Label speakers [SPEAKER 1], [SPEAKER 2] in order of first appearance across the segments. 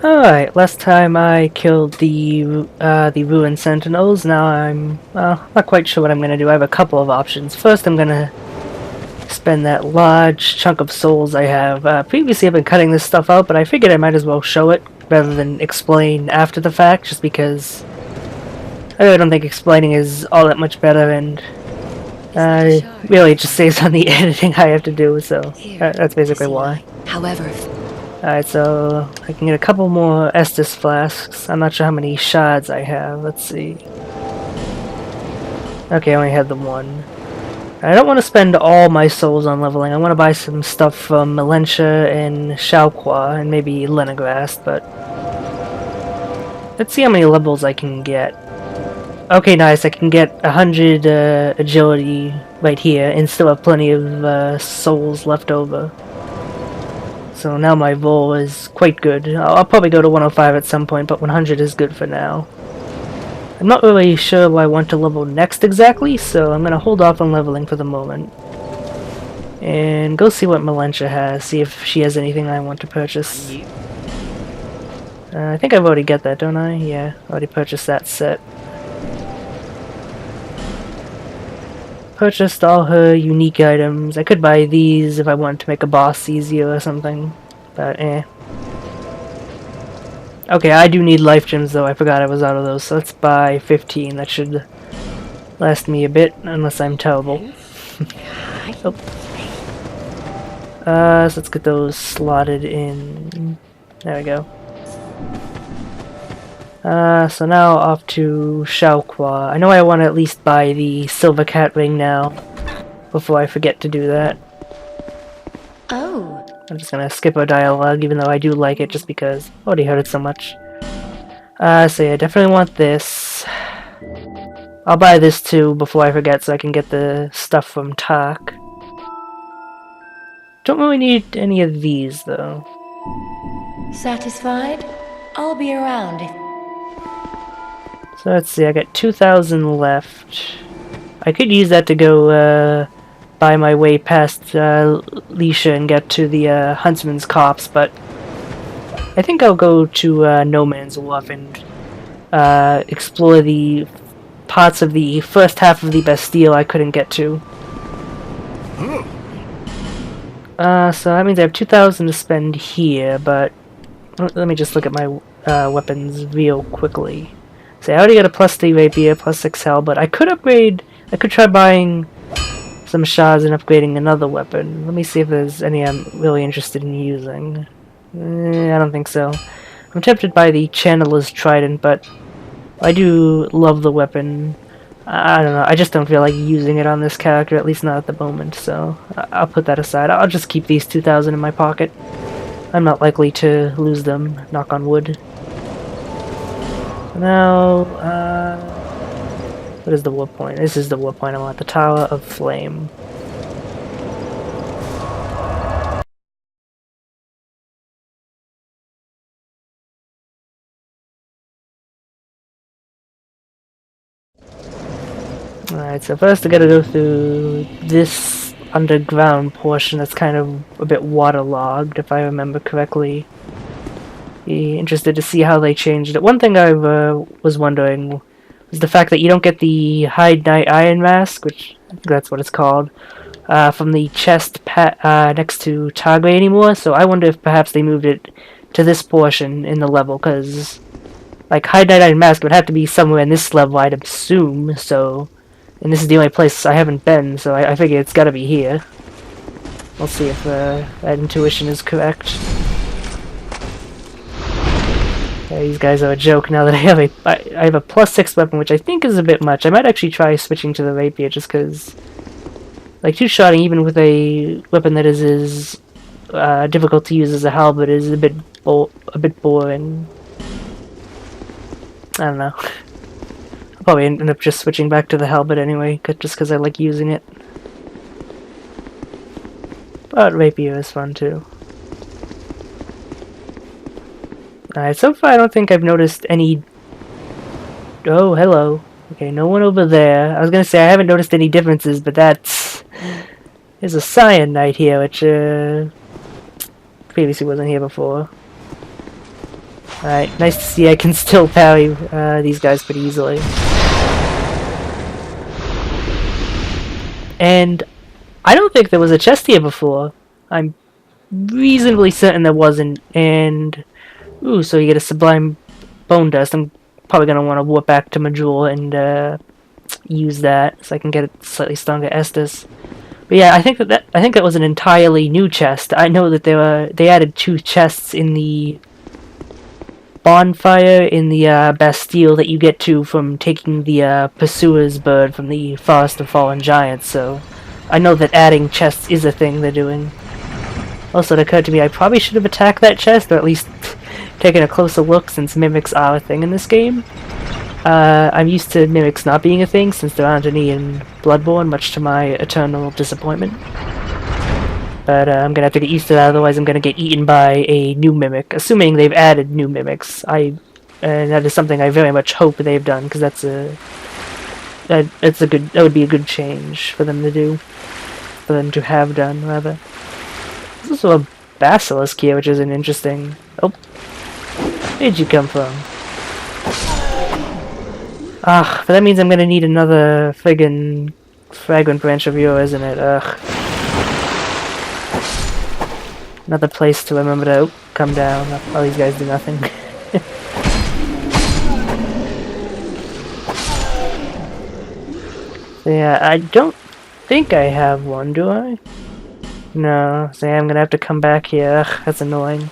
[SPEAKER 1] Alright, last time I killed the ruined sentinels. Now I'm not quite sure what I'm gonna do. I have a couple of options. First, I'm gonna spend that large chunk of souls I have. Previously, I've been cutting this stuff out, but I figured I might as well show it rather than explain after the fact, just because I really don't think explaining is all that much better, and really it just saves on the editing I have to do. So that's basically why.
[SPEAKER 2] However,
[SPEAKER 1] Alright, so I can get a couple more Estus flasks. I'm not sure how many shards I have. Let's see. Okay, I only had the one. I don't want to spend all my souls on leveling. I want to buy some stuff from Melentia and Xiaoqua and maybe Lenigrast, but let's see how many levels I can get. Okay, nice. I can get 100 agility right here and still have plenty of souls left over. So now my roll is quite good. I'll probably go to 105 at some point, but 100 is good for now. I'm not really sure what I want to level next exactly, so I'm going to hold off on leveling for the moment. And go see what Melentia has, see if she has anything I want to purchase. I think I've already got that, don't I? Yeah, already purchased that set. Purchased all her unique items. I could buy these if I wanted to make a boss easier or something, but eh. Okay, I do need life gems though. I forgot I was out of those, so let's buy 15. That should last me a bit, unless I'm terrible. Oh. So let's get those slotted in. There we go. So now off to Xiaoqua. I know I want to at least buy the silver cat ring now, before I forget to do that.
[SPEAKER 2] oh,
[SPEAKER 1] I'm just gonna skip her dialogue, even though I do like it, just because I already heard it so much. So yeah, definitely want this. I'll buy this too before I forget, so I can get the stuff from Tak. Don't really need any of these, though.
[SPEAKER 2] satisfied? I'll be around if...
[SPEAKER 1] So let's see, I got 2,000 left. I could use that to go buy my way past Lisha and get to the Huntsman's Copse, but I think I'll go to No Man's Wharf and explore the parts of the first half of the Bastille I couldn't get to. So that means I have 2,000 to spend here, but let me just look at my weapons real quickly. So I already got a +3 rapier, +6 hell, but I could upgrade. I could try buying some shards and upgrading another weapon. Let me see if there's any I'm really interested in using. I don't think so. I'm tempted by the Channeler's Trident, but I do love the weapon. I don't know, I just don't feel like using it on this character, at least not at the moment, so I'll put that aside. I'll just keep these 2,000 in my pocket. I'm not likely to lose them, knock on wood. So now, what is the war point? This is the war point I want, the Tower of Flame. Alright, so first I gotta go through this underground portion that's kind of a bit waterlogged, if I remember correctly. Be interested to see how they changed it. One thing I was wondering was the fact that you don't get the Hide Knight Iron Mask, which I think that's what it's called, from the chest next to Targray anymore, so I wonder if perhaps they moved it to this portion in the level, because like Hide Knight Iron Mask would have to be somewhere in this level, I'd assume, so... And this is the only place I haven't been, so I figure it's gotta be here. We'll see if that intuition is correct. Yeah, these guys are a joke now that I have a +6 weapon, which I think is a bit much. I might actually try switching to the rapier just because, like, two-shotting even with a weapon that is as difficult to use as a halberd is a bit boring. I don't know. I'll probably end up just switching back to the halberd anyway, just because I like using it. But rapier is fun too. Alright, so far I don't think I've noticed any... Oh, hello. Okay, no one over there. I was gonna say I haven't noticed any differences, but that's... There's a Cyan Knight here, which previously wasn't here before. Alright, nice to see I can still parry these guys pretty easily. And I don't think there was a chest here before. I'm reasonably certain there wasn't. And ooh, so you get a sublime bone dust. I'm probably gonna want to warp back to Majul and use that so I can get a slightly stronger Estus. But yeah, I think that was an entirely new chest. I know that they added 2 chests in the bonfire in the Bastille that you get to from taking the Pursuer's Bird from the Forest of Fallen Giants. So I know that adding chests is a thing they're doing. Also, it occurred to me I probably should have attacked that chest, or at least taken a closer look, since mimics are a thing in this game. I'm used to mimics not being a thing, since there aren't any in Bloodborne, much to my eternal disappointment. But I'm gonna have to get used to that, otherwise I'm gonna get eaten by a new mimic, assuming they've added new mimics. And that is something I very much hope they've done, because that would be a good change for them to do. For them to have done, rather. There's also a basilisk here, which is an interesting... Oh. Where'd you come from? Ah, but that means I'm gonna need another friggin' fragrant branch of yours, isn't it? Ugh. Another place to remember to come down. All these guys do nothing. So yeah, I don't think I have one, do I? No, so yeah, I'm gonna have to come back here. Ugh, that's annoying.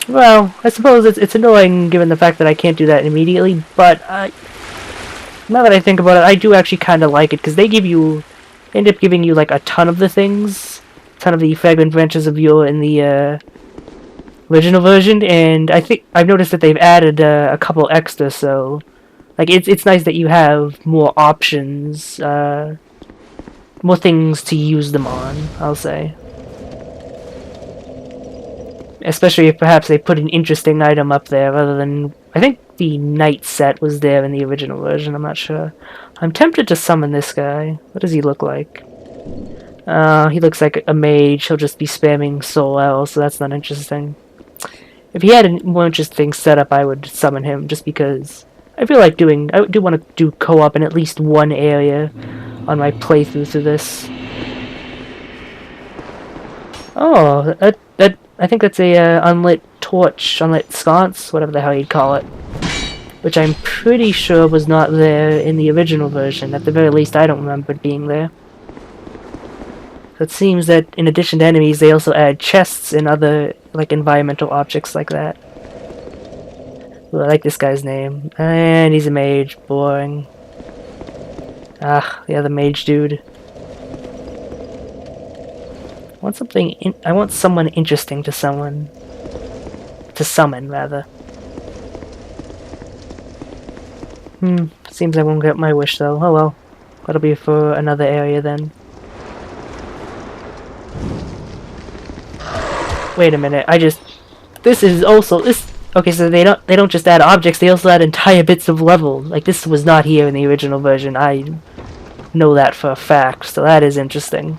[SPEAKER 1] Well, I suppose it's annoying given the fact that I can't do that immediately, but now that I think about it, I do actually kind of like it, because they end up giving you like a ton of the things, a ton of the fragrant branches of yule in the original version, and I think I've noticed that they've added a couple extra, so like it's nice that you have more options, more things to use them on, I'll say. Especially if perhaps they put an interesting item up there rather than... I think the knight set was there in the original version, I'm not sure. I'm tempted to summon this guy. What does he look like? He looks like a mage. He'll just be spamming Soul L, so that's not interesting. If he had a more interesting setup, I would summon him, just because I feel like I do want to do co-op in at least one area on my playthrough through this. Oh, I think that's a unlit torch, unlit sconce, whatever the hell you'd call it. Which I'm pretty sure was not there in the original version. At the very least, I don't remember it being there. So it seems that in addition to enemies, they also add chests and other like environmental objects like that. Ooh, I like this guy's name. And he's a mage. Boring. Ah, the other mage dude. I want someone interesting to summon, rather. Seems I won't get my wish though. Oh well. That'll be for another area then. Wait a minute, okay, so they don't just add objects, they also add entire bits of level. Like, this was not here in the original version. I know that for a fact, so that is interesting.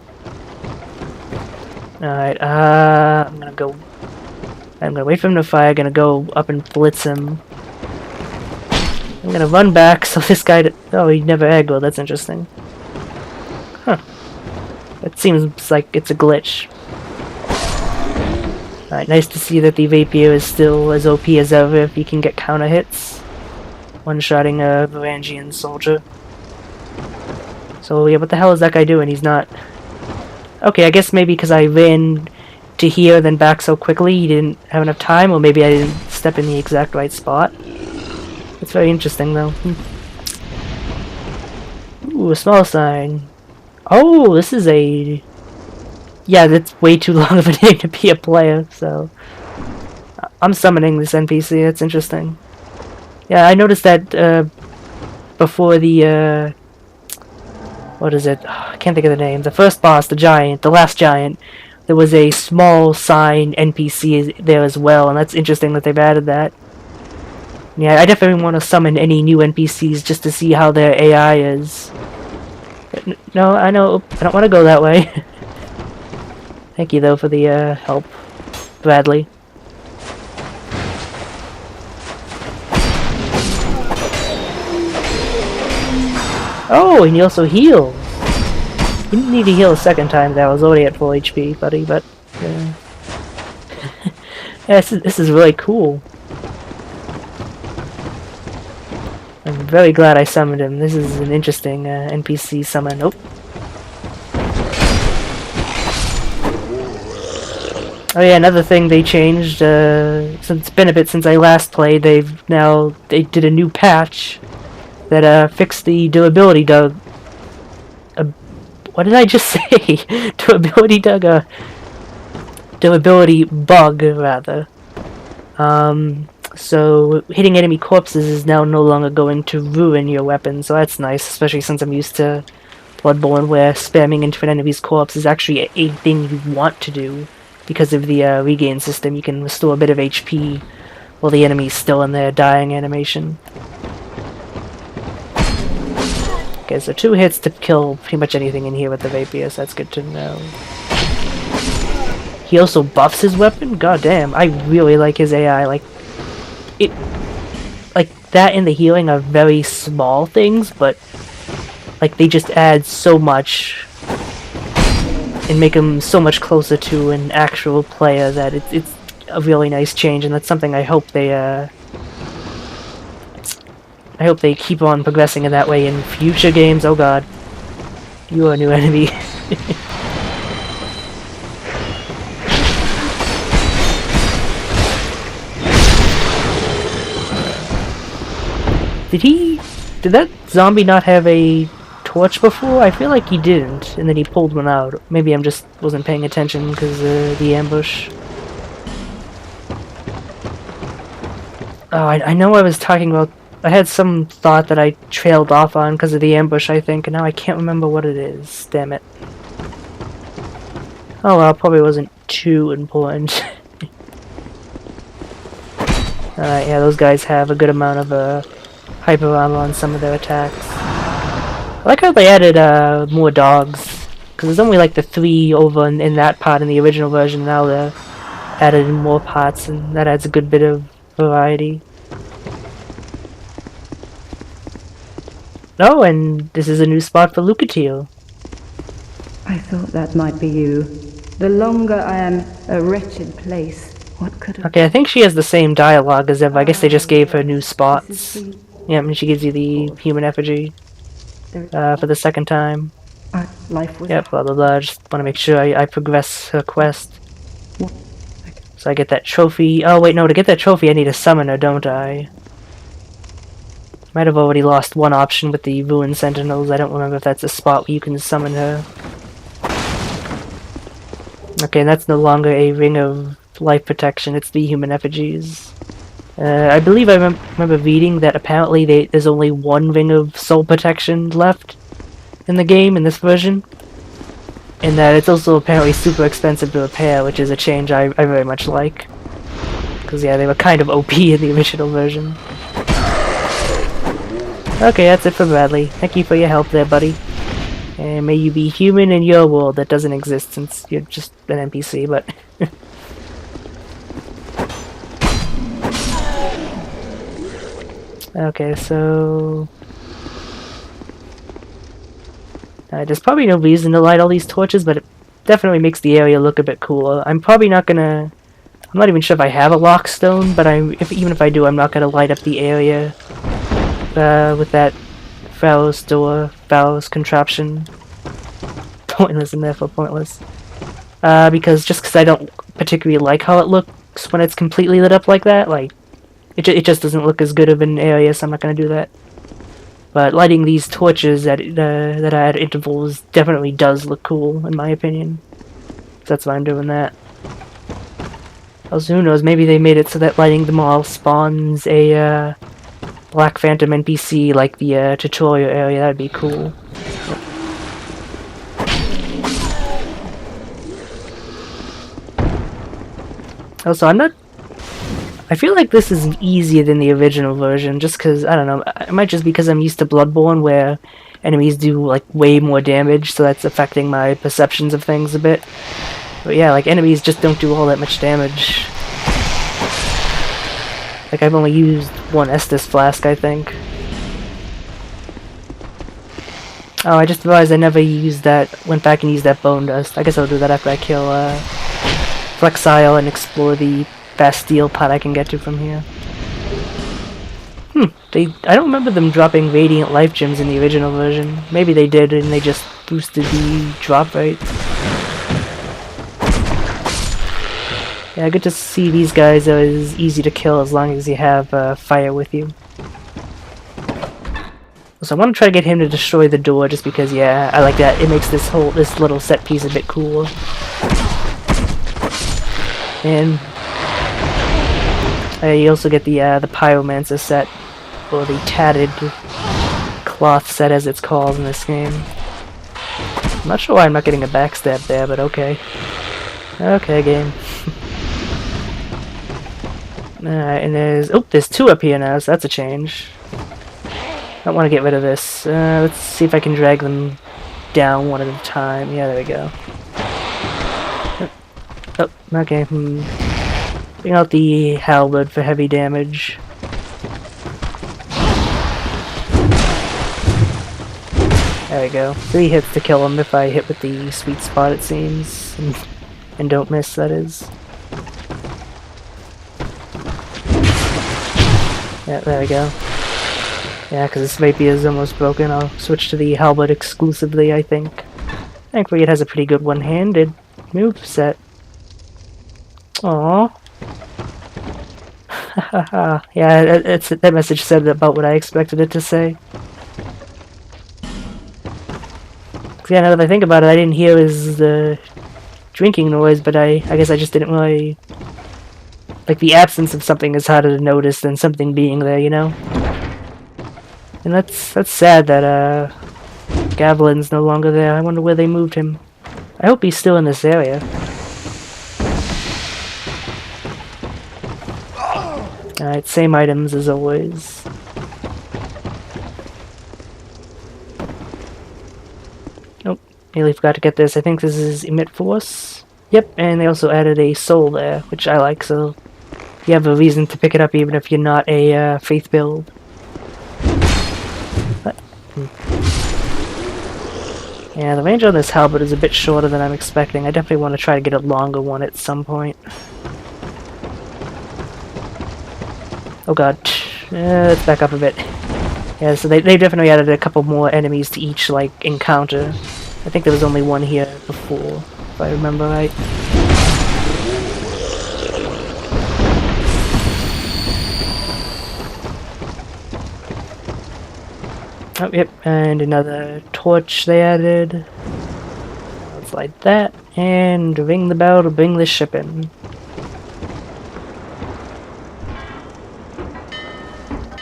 [SPEAKER 1] Alright, I'm gonna wait for him to fire, I'm gonna go up and blitz him. I'm gonna run back so this guy oh, he never aggroed, that's interesting. Huh. That seems like it's a glitch. Alright, nice to see that the Vapier is still as OP as ever if you can get counter hits. One-shotting a Varangian soldier. So yeah, what the hell is that guy doing? He's not... Okay, I guess maybe because I ran to here then back so quickly, he didn't have enough time, or maybe I didn't step in the exact right spot. It's very interesting, though. Ooh, a small sign. Oh, this is a... Yeah, that's way too long of a name to be a player, so... I'm summoning this NPC, that's interesting. Yeah, I noticed that, before the, what is it? Oh, I can't think of the name. The first boss, the giant, the last giant, there was a small sign NPC there as well, and that's interesting that they've added that. Yeah, I definitely want to summon any new NPCs just to see how their AI is. No, I know, I don't want to go that way. Thank you, though, for the, help. Bradley. Oh, and he also heals. You didn't need to heal a second time. That was already at full HP, buddy. But yeah, this is really cool. I'm very glad I summoned him. This is an interesting NPC summon. Nope. Oh yeah, another thing they changed, since it's been a bit since I last played, they did a new patch that fixed the durability bug. What did I just say? Durability bug, rather. So hitting enemy corpses is now no longer going to ruin your weapon, so that's nice, especially since I'm used to Bloodborne, where spamming into an enemy's corpse is actually a thing you want to do. Because of the regain system, you can restore a bit of HP while the enemy's still in their dying animation. Okay, so 2 hits to kill pretty much anything in here with the Vapier, so that's good to know. He also buffs his weapon? God damn, I really like his AI. Like that and the healing are very small things, but like they just add so much and make him so much closer to an actual player that it's a really nice change, and that's something I hope they keep on progressing in that way in future games. Oh god. You are a new enemy. Did that zombie not have a torch before? I feel like he didn't, and then he pulled one out. Maybe I'm just wasn't paying attention because the ambush. Oh, I know I was talking about. I had some thought that I trailed off on because of the ambush, I think, and now I can't remember what it is. Damn it. Oh well, probably wasn't too important. Alright, yeah, those guys have a good amount of hyper armor on some of their attacks. I like how they added more dogs, because there's only like the 3 over in that part in the original version. Now they're added in more parts, and that adds a good bit of variety. Oh, and this is a new spot for Lucatiel.
[SPEAKER 3] I thought that might be you. The longer I am a wretched place, what could have...
[SPEAKER 1] Okay, I think she has the same dialogue as ever. I guess they just gave her new spots. Yeah, and she gives you the human effigy for the second time.
[SPEAKER 3] Life was...
[SPEAKER 1] Yep, blah blah blah. Just want to make sure I progress her quest. So I get that trophy. Oh wait, no, to get that trophy I need a summoner, don't I? Might have already lost one option with the Ruined Sentinels. I don't remember if that's a spot where you can summon her. Okay, and that's no longer a ring of life protection, it's the human effigies. I believe I remember reading that apparently there's only 1 ring of soul protection left in the game, in this version. And that it's also apparently super expensive to repair, which is a change I very much like. Because yeah, they were kind of OP in the original version. Okay, that's it for Bradley. Thank you for your help there, buddy. And may you be human in your world that doesn't exist since you're just an NPC, but... Okay, so... there's probably no reason to light all these torches, but it definitely makes the area look a bit cooler. I'm probably not gonna... I'm not even sure if I have a lockstone, but even if I do, I'm not gonna light up the area with that Phallus contraption. Pointless and therefore pointless. Because I don't particularly like how it looks when it's completely lit up like that. Like, it just doesn't look as good of an area, so I'm not gonna do that. But lighting these torches that are at intervals definitely does look cool, in my opinion. So that's why I'm doing that. Also, who knows, maybe they made it so that lighting them all spawns a Black Phantom NPC like the tutorial area. That'd be cool. Also, I feel like this is easier than the original version, just because, I don't know, it might just be because I'm used to Bloodborne, where enemies do, like, way more damage, so that's affecting my perceptions of things a bit. But yeah, like, enemies just don't do all that much damage. Like, I've only used 1 Estus Flask, I think. Oh, I just realized I never used that, went back and used that bone dust. I guess I'll do that after I kill, Flexile and explore the Bastille pot I can get to from here. I don't remember them dropping Radiant Life Gems in the original version. Maybe they did and they just boosted the drop rate. Yeah, good to see these guys are as easy to kill as long as you have fire with you. So I want to try to get him to destroy the door just because, yeah, I like that. It makes this little set piece a bit cooler. And you also get the Pyromancer set, or the Tatted Cloth set as it's called in this game. I'm not sure why I'm not getting a backstab there, but okay. Okay, game. Alright, and there's two up here now, so that's a change. I want to get rid of this. Let's see if I can drag them down one at a time. Yeah, there we go. Oh, okay. Bring out the halberd for heavy damage. There we go. 3 hits to kill him if I hit with the sweet spot, it seems. And don't miss, that is. Yeah, there we go. Yeah, because this rapier is almost broken. I'll switch to the halberd exclusively, I think. Thankfully it has a pretty good one-handed move set. Aww. Yeah, that message said about what I expected it to say. Yeah, now that I think about it, I didn't hear his drinking noise, but I guess I just didn't really... Like, the absence of something is harder to notice than something being there, you know? And that's sad that, Gavilin's no longer there. I wonder where they moved him. I hope he's still in this area. Alright, same items as always. Nope, nearly forgot to get this. I think this is Emit Force. Yep, and they also added a soul there, which I like, so you have a reason to pick it up even if you're not a faith build. Yeah, the range on this halberd is a bit shorter than I'm expecting. I definitely want to try to get a longer one at some point. Oh god. Let's back up a bit. Yeah, so they definitely added a couple more enemies to each, like, encounter. I think there was only one here before, if I remember right. Oh, yep, and another torch they added. Let's light that, and ring the bell to bring the ship in.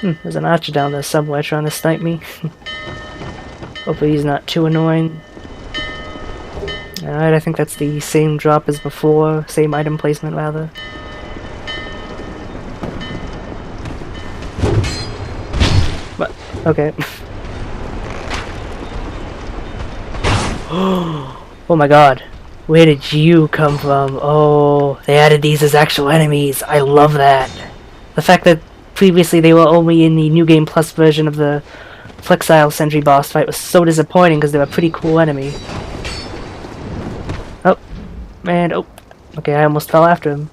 [SPEAKER 1] There's an archer down there somewhere trying to snipe me. Hopefully he's not too annoying. Alright, I think that's the same drop as before, same item placement rather. But, okay. Oh my god. Where did you come from? Oh, they added these as actual enemies. I love that. The fact that previously they were only in the New Game Plus version of the Flexile Sentry boss fight was so disappointing because they were a pretty cool enemy. Oh, man, oh. Okay, I almost fell after him.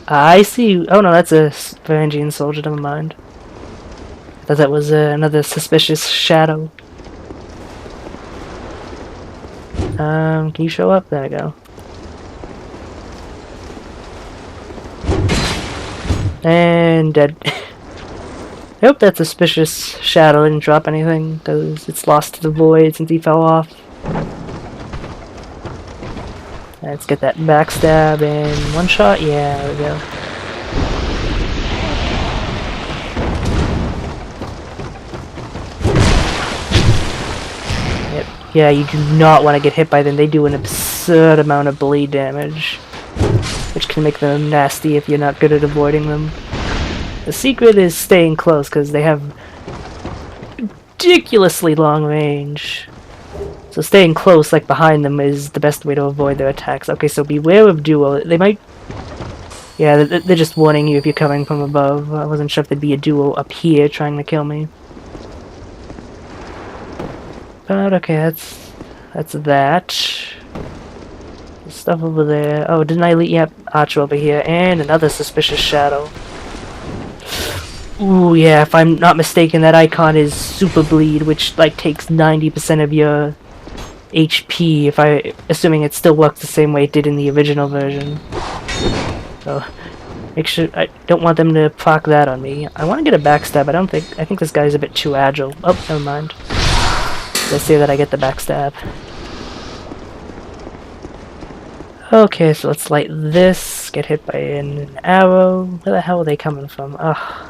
[SPEAKER 1] I see. Oh no, that's a Varangian soldier, never mind. I thought that was another suspicious shadow. Can you show up? There we go. And dead. I hope that suspicious shadow didn't drop anything, because it's lost to the void since he fell off. Let's get that backstab in one shot. Yeah, there we go. Yep. Yeah, you do not want to get hit by them. They do an absurd amount of bleed damage, which can make them nasty if you're not good at avoiding them. The secret is staying close, because they have ridiculously long range. So staying close, like behind them, is the best way to avoid their attacks. Okay, so beware of duo. They might... Yeah, they're just warning you if you're coming from above. I wasn't sure if there'd be a duo up here trying to kill me. But okay, that's that. Stuff over there. Oh, didn't I leave? Yep, Archer over here, and another suspicious shadow. Ooh, yeah, if I'm not mistaken, that icon is Super Bleed, which, like, takes 90% of your HP, assuming it still works the same way it did in the original version. So, make sure, I don't want them to proc that on me. I want to get a backstab, I think this guy's a bit too agile. Oh, never mind. Let's say that I get the backstab. Okay, so let's light this, get hit by an arrow. Where the hell are they coming from? Ugh.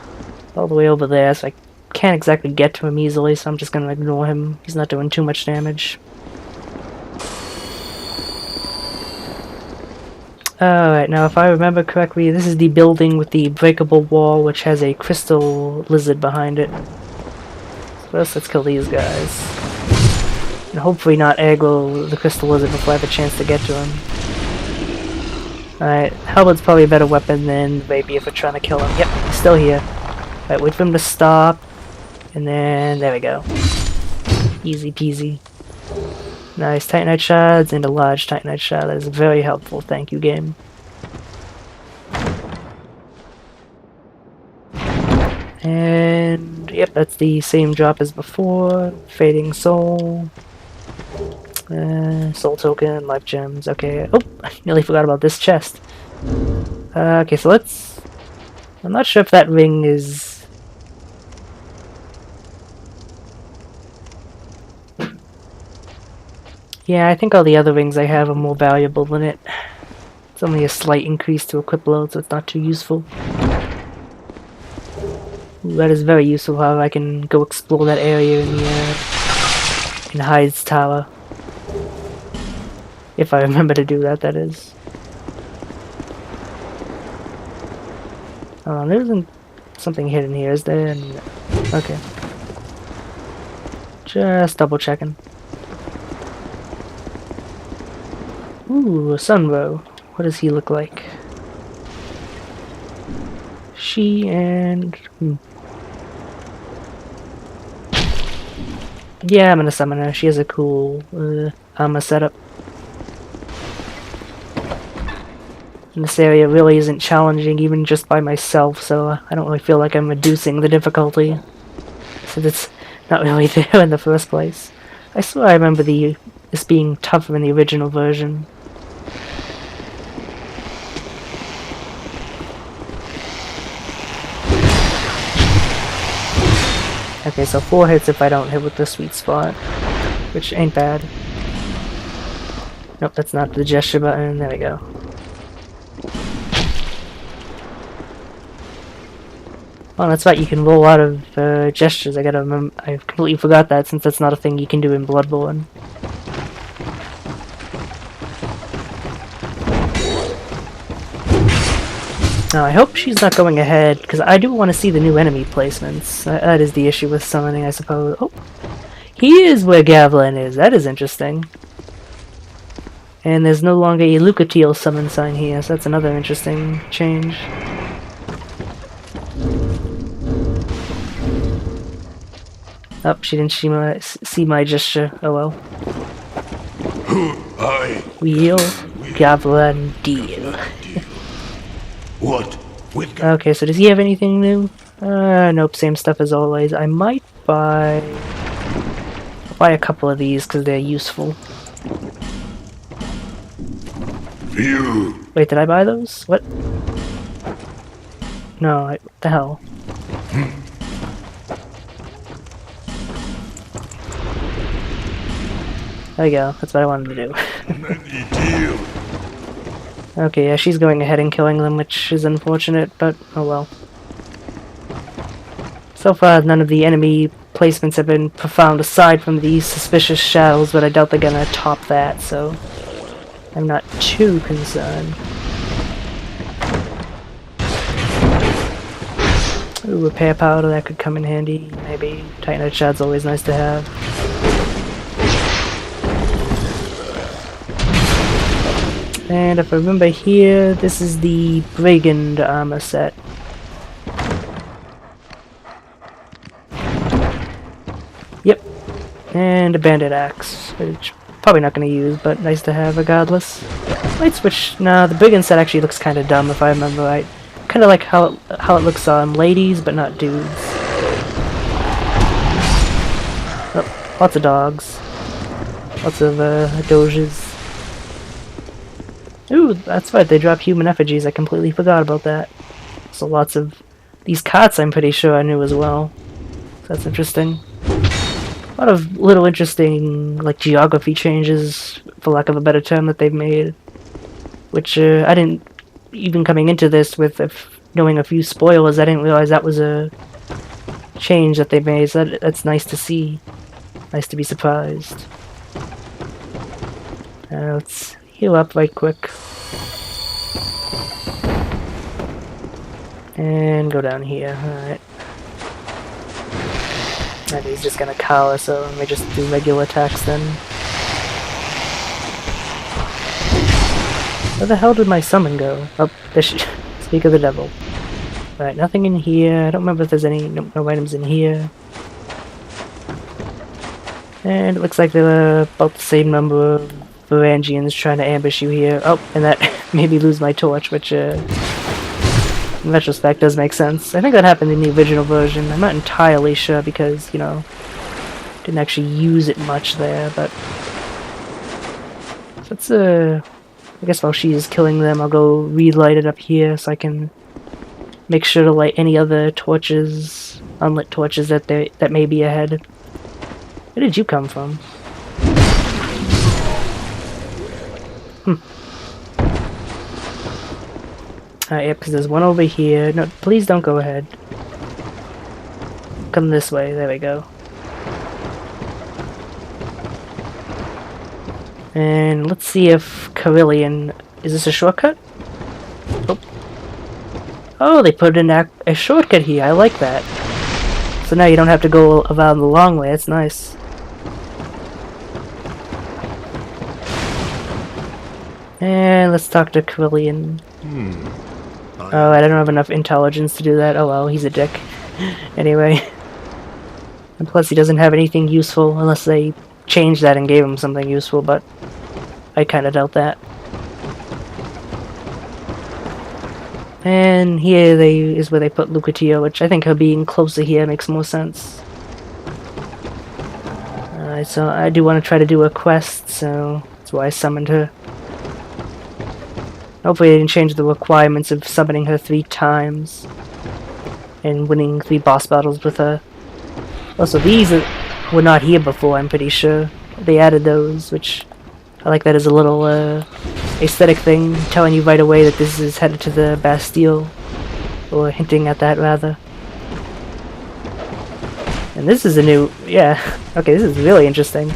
[SPEAKER 1] All the way over there, so I can't exactly get to him easily, so I'm just gonna ignore him. He's not doing too much damage. Alright, now if I remember correctly, this is the building with the breakable wall, which has a crystal lizard behind it. So first, let's kill these guys. And hopefully not aggro the crystal lizard before I have a chance to get to him. Alright, halberd's probably a better weapon than maybe if we're trying to kill him. Yep, he's still here. Alright, wait for him to stop, and then there we go. Easy peasy. Nice Titanite shards and a large Titanite shard. That is very helpful. Thank you, game. And yep, that's the same drop as before. Fading soul. Soul token, life gems. Okay. Oh, I nearly forgot about this chest. Okay, so let's. I'm not sure if that ring is. Yeah, I think all the other rings I have are more valuable than it. It's only a slight increase to equip load, so it's not too useful. Ooh, that is very useful, however I can go explore that area in the in Hyde's Tower. If I remember to do that, that is. Oh, there isn't something hidden here, is there? Okay. Just double checking. Ooh, a Sunrow. What does he look like? She and... Yeah, I'm gonna summon her. She has a cool armor setup. And this area really isn't challenging even just by myself, so I don't really feel like I'm reducing the difficulty. Since it's not really there in the first place. I swear I remember this being tougher in the original version. Okay, so 4 hits if I don't hit with the sweet spot, which ain't bad. Nope, that's not the gesture button. There we go. Oh, that's right, you can roll out of gestures. I gotta remember. I completely forgot that since that's not a thing you can do in Bloodborne. Now, I hope she's not going ahead, because I do want to see the new enemy placements. That is the issue with summoning, I suppose. Oh, he is where Gavlan is. That is interesting. And there's no longer a Lucatiel summon sign here, so that's another interesting change. Oh, she didn't see my gesture. Oh well. Wheel, Gavlan, deal.
[SPEAKER 4] What?
[SPEAKER 1] Okay, so does he have anything new? Nope, same stuff as always. I might buy a couple of these because they're useful.
[SPEAKER 4] You.
[SPEAKER 1] Wait, did I buy those? What? No, what the hell? There we go, that's what I wanted to do. Okay, yeah, she's going ahead and killing them, which is unfortunate, but oh well. So far, none of the enemy placements have been profound aside from these suspicious shadows, but I doubt they're gonna top that, so I'm not too concerned. Ooh, repair powder, that could come in handy, maybe. Titanite shard's always nice to have. And if I remember here, this is the Brigand armor set. Yep. And a bandit axe, which probably not going to use, but nice to have regardless. Light switch. Nah, the brigand set actually looks kind of dumb if I remember right. Kind of like how it looks on ladies, but not dudes. Oh, lots of dogs. Lots of doges. Ooh, that's right, they drop human effigies. I completely forgot about that. So lots of these carts I'm pretty sure I knew as well. So that's interesting. A lot of little interesting, like, geography changes, for lack of a better term, that they've made. Which, I didn't, even coming into this with knowing a few spoilers, I didn't realize that was a change that they made. So that's nice to see. Nice to be surprised. Let's heal up right quick. And go down here. Alright. And he's just gonna cower, so let me just do regular attacks then. Where the hell did my summon go? Oh, there she... Speak of the devil. Alright, nothing in here. I don't remember if there's any no items in here. And it looks like there are about the same number of Varangians trying to ambush you here. Oh, and that made me lose my torch, which, in retrospect, does make sense. I think that happened in the original version. I'm not entirely sure because, you know, didn't actually use it much there, but... So let's, I guess while she is killing them, I'll go relight it up here so I can make sure to light any other torches, unlit torches that may be ahead. Where did you come from? Yep, because there's one over here. No, please don't go ahead. Come this way. There we go. And let's see if Carillion... Is this a shortcut? Oh. Oh, they put in a shortcut here. I like that. So now you don't have to go around the long way. It's nice. And let's talk to Carillion. Oh, I don't have enough intelligence to do that. Oh well, he's a dick. Anyway. And plus he doesn't have anything useful unless they changed that and gave him something useful, but I kinda doubt that. And here is where they put Lucatio, which I think her being closer here makes more sense. Alright, so I do want to try to do a quest, so that's why I summoned her. Hopefully they didn't change the requirements of summoning her 3 times and winning 3 boss battles with her. Also, these were not here before, I'm pretty sure. They added those, which I like that as a little aesthetic thing, telling you right away that this is headed to the Bastille, or hinting at that rather. And this is a new, yeah, okay, this is really interesting.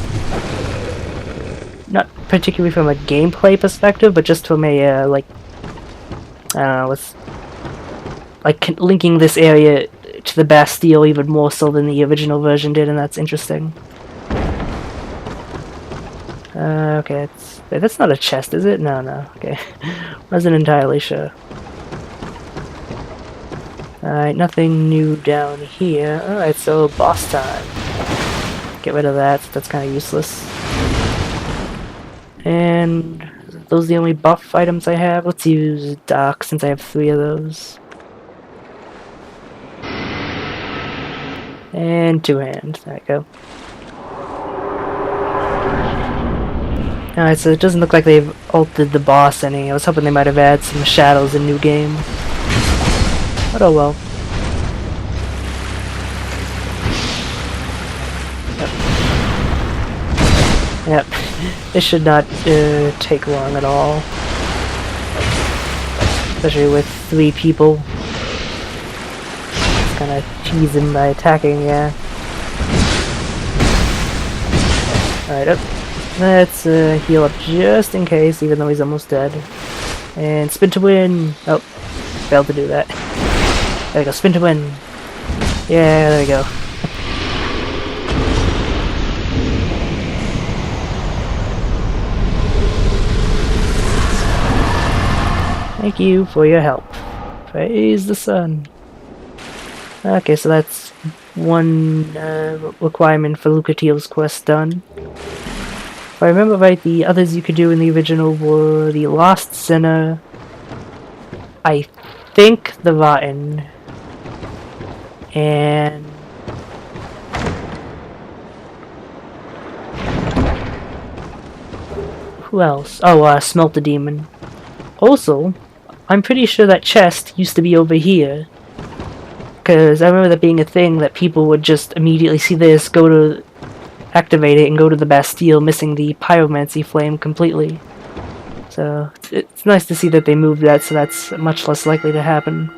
[SPEAKER 1] Not particularly from a gameplay perspective, but just from a, like, I don't know, with, like, linking this area to the Bastille even more so than the original version did, and that's interesting. Okay, that's not a chest, is it? No, okay. Wasn't entirely sure. Alright, nothing new down here. Alright, so boss time. Get rid of that, that's kind of useless. And those are the only buff items I have. Let's use Dark since I have 3 of those. And 2-hand. There we go. Alright, so it doesn't look like they've altered the boss any. I was hoping they might have added some shadows in New Game. But oh well. Yep. This should not take long at all. Especially with 3 people. Just kinda tease him by attacking, yeah. Alright, up. Let's heal up just in case, even though he's almost dead. And spin to win! Oh, failed to do that. There we go, spin to win! Yeah, there we go. Thank you for your help. Praise the sun. Okay, so that's one requirement for Lucatiel's quest done. If I remember right, the others you could do in the original were the Lost Sinner, I think the Rotten, and who else? Oh, Smelt the Demon. Also, I'm pretty sure that chest used to be over here. Because I remember that being a thing that people would just immediately see this, go to activate it, and go to the Bastille, missing the pyromancy flame completely. So, it's nice to see that they moved that, so that's much less likely to happen.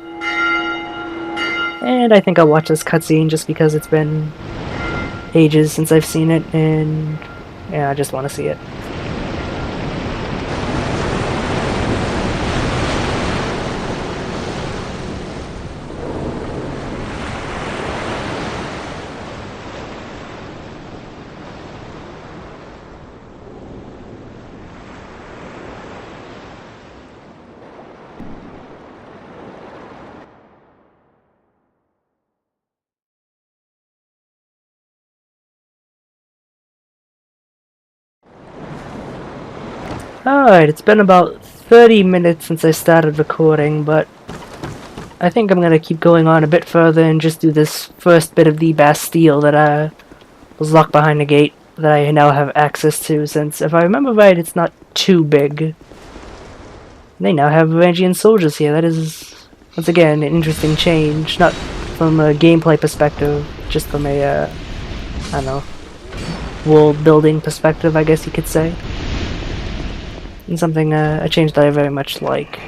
[SPEAKER 1] And I think I'll watch this cutscene just because it's been ages since I've seen it, and yeah, I just want to see it. Alright, it's been about 30 minutes since I started recording, but I think I'm gonna keep going on a bit further and just do this first bit of the Bastille that was locked behind a gate that I now have access to, since if I remember right, it's not too big. They now have Varangian soldiers here. That is, once again, an interesting change, not from a gameplay perspective, just from a, I don't know, world building perspective, I guess you could say. And something, a change that I very much like.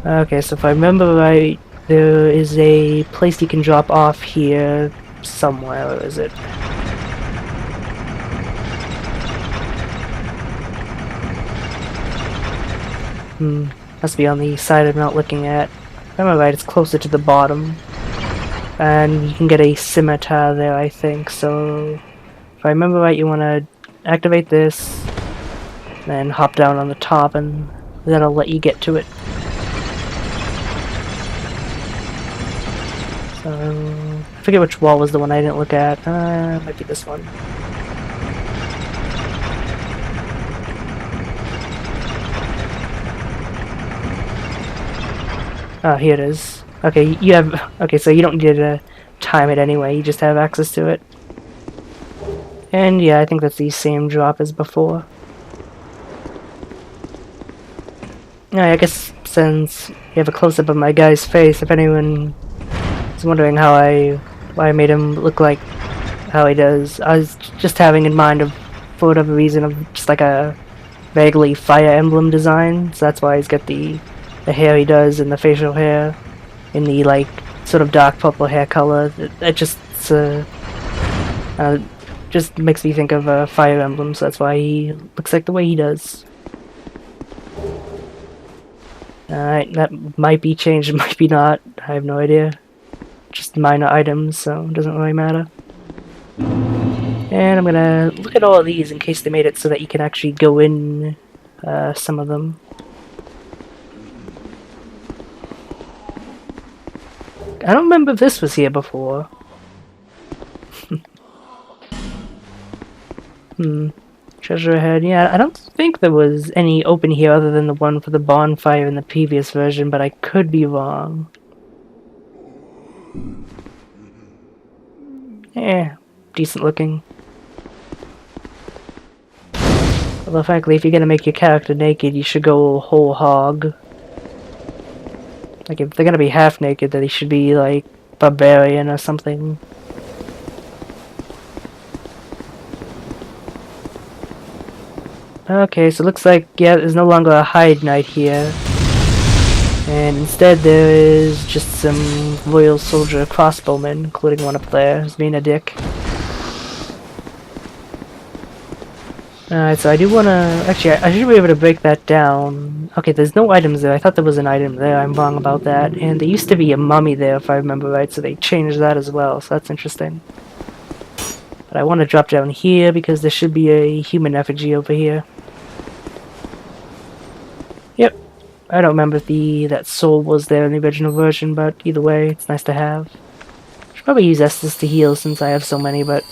[SPEAKER 1] Okay, so if I remember right, there is a place you can drop off here somewhere. Where is it? Must be on the side I'm not looking at. If I remember right, it's closer to the bottom. And you can get a scimitar there, I think. So, if I remember right, you want to activate this, then hop down on the top, and that'll let you get to it. So, I forget which wall was the one I didn't look at. Might be this one. Oh, here it is. Okay, you have... Okay, so you don't need to time it anyway, you just have access to it. And yeah, I think that's the same drop as before. I guess since you have a close-up of my guy's face, if anyone is wondering why I made him look like how he does, I was just having in mind of, for whatever reason, of just like a vaguely Fire Emblem design, so that's why he's got the hair he does and the facial hair in the like sort of dark purple hair color. It just just makes me think of Fire Emblem, so that's why he looks like the way he does. Alright, that might be changed, might be not. I have no idea. Just minor items, so it doesn't really matter. And I'm gonna look at all of these in case they made it so that you can actually go in some of them. I don't remember if this was here before. Treasure ahead. Yeah, I don't think there was any open here other than the one for the bonfire in the previous version, but I could be wrong. Yeah, decent looking. Although frankly, if you're gonna make your character naked, you should go whole hog. Like, if they're gonna be half naked, then he should be, like, barbarian or something. Okay, so it looks like, yeah, there's no longer a hide knight here. And instead there is just some loyal soldier crossbowmen, including one up there, who's being a dick. Alright, so I do wanna... Actually, I should be able to break that down. Okay, there's no items there. I thought there was an item there. I'm wrong about that. And there used to be a mummy there, if I remember right, so they changed that as well, so that's interesting. But I want to drop down here because there should be a human effigy over here. Yep. I don't remember if that soul was there in the original version, but either way, it's nice to have. Probably use Estus to heal since I have so many, but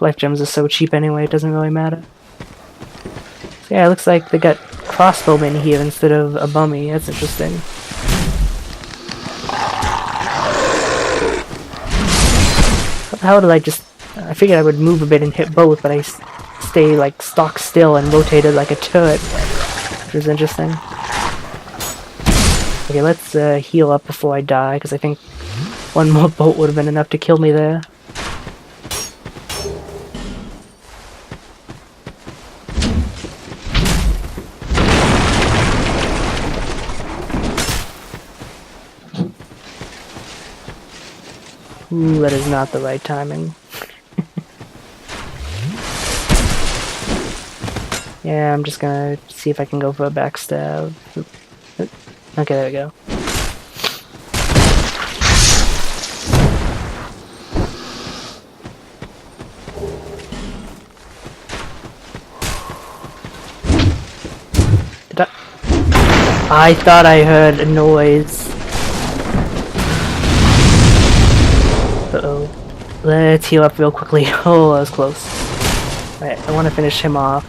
[SPEAKER 1] life gems are so cheap anyway, it doesn't really matter. So yeah, it looks like they got crossbowmen here instead of a mummy. That's interesting. How did I just... I figured I would move a bit and hit both, but I stay like stock still and rotated like a turret, which was interesting. Okay, let's heal up before I die, because I think one more bolt would have been enough to kill me there. Ooh, that is not the right timing. Yeah, I'm just gonna see if I can go for a backstab. Okay, there we go. I thought I heard a noise. Uh-oh. Let's heal up real quickly. Oh, that was close. Alright, I want to finish him off.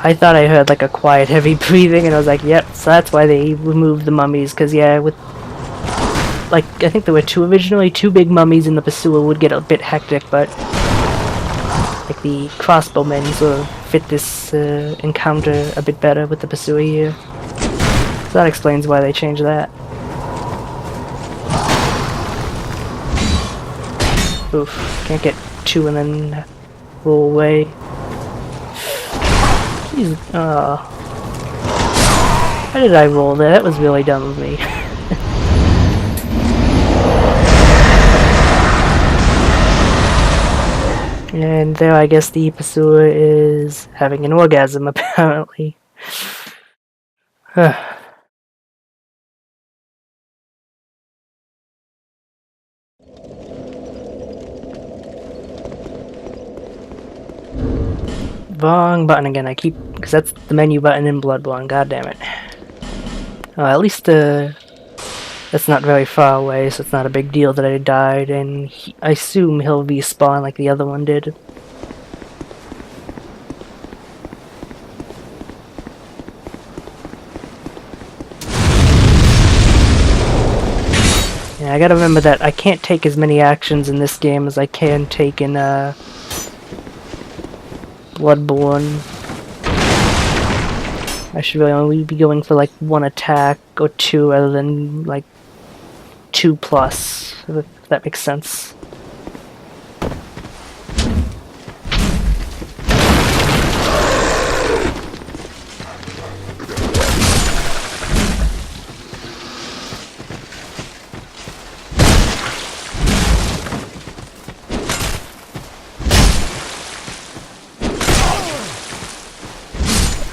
[SPEAKER 1] I thought I heard like a quiet, heavy breathing, and I was like, yep, so that's why they removed the mummies, because yeah, with... like, I think there were originally two big mummies in the pursuer would get a bit hectic, but... like, the crossbowmen sort of fit this encounter a bit better with the pursuer here. So that explains why they changed that. Oof, can't get two and then roll away. Jeez, why did I roll there? That was really dumb of me. And there, I guess the pursuer is having an orgasm, apparently. Wrong button again. I keep... because that's the menu button in Bloodborne. God damn it. At least that's not very far away, so it's not a big deal that I died, and I assume he'll respawn like the other one did. Yeah, I gotta remember that I can't take as many actions in this game as I can take in Bloodborne. I should really only be going for like one attack or two rather than like 2+, if that makes sense.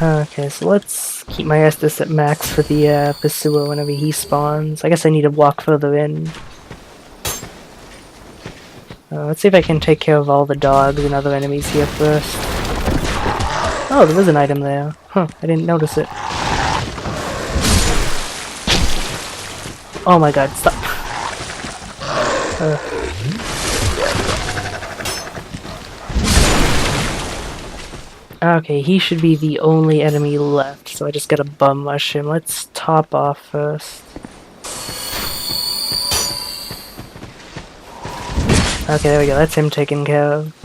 [SPEAKER 1] Okay, so let's keep my Estus at max for the pursuer whenever he spawns. I guess I need to walk further in. Let's see if I can take care of all the dogs and other enemies here first. Oh, there was an item there. Huh, I didn't notice it. Oh my god, stop. Okay, he should be the only enemy left, so I just gotta bum rush him. Let's top off first. Okay, there we go, that's him taken care of.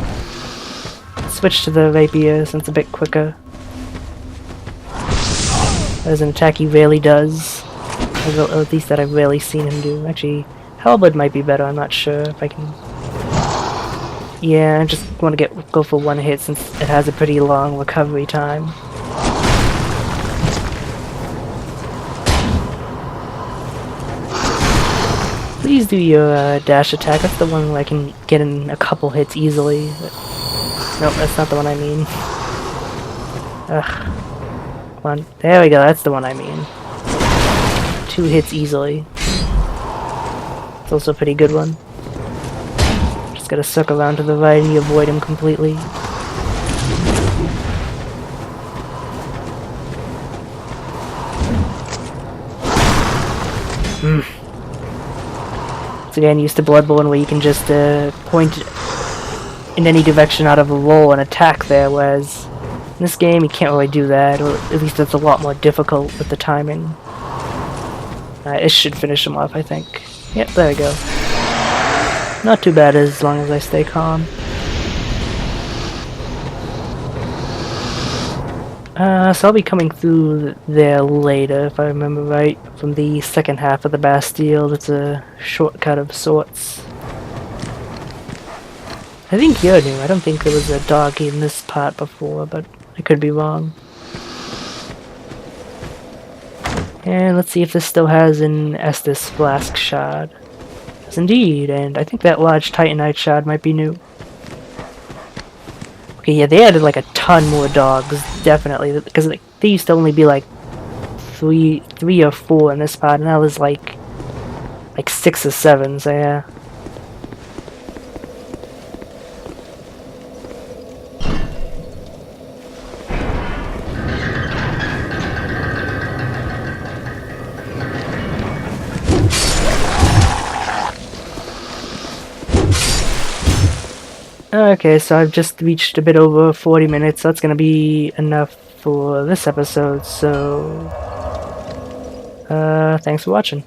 [SPEAKER 1] Switch to the rapier since it's a bit quicker. There's an attack he rarely does. Or at least that I've rarely seen him do. Actually, halberd might be better, I'm not sure if I can... Yeah, I just want to go for one hit since it has a pretty long recovery time. Please do your dash attack. That's the one where I can get in a couple hits easily. But... nope, that's not the one I mean. Ugh. Come on. There we go, that's the one I mean. 2 hits easily. It's also a pretty good one. Just gotta circle around to the right and you avoid him completely. So again, used to Bloodborne where you can just point in any direction out of a wall and attack there, whereas in this game you can't really do that, or at least it's a lot more difficult with the timing. It should finish him off, I think. Yep, there we go. Not too bad as long as I stay calm. So I'll be coming through there later, if I remember right, from the second half of the Bastille. It's a shortcut of sorts. I think you're new. I don't think there was a dog in this part before, but I could be wrong. And let's see if this still has an Estus Flask Shard. Yes, indeed, and I think that large Titanite Shard might be new. Okay, yeah, they added like a ton more dogs, definitely, because they used to only be like three or four in this part, and now there's like 6 or 7, so yeah. Okay, so I've just reached a bit over 40 minutes, so that's gonna be enough for this episode, so thanks for watching.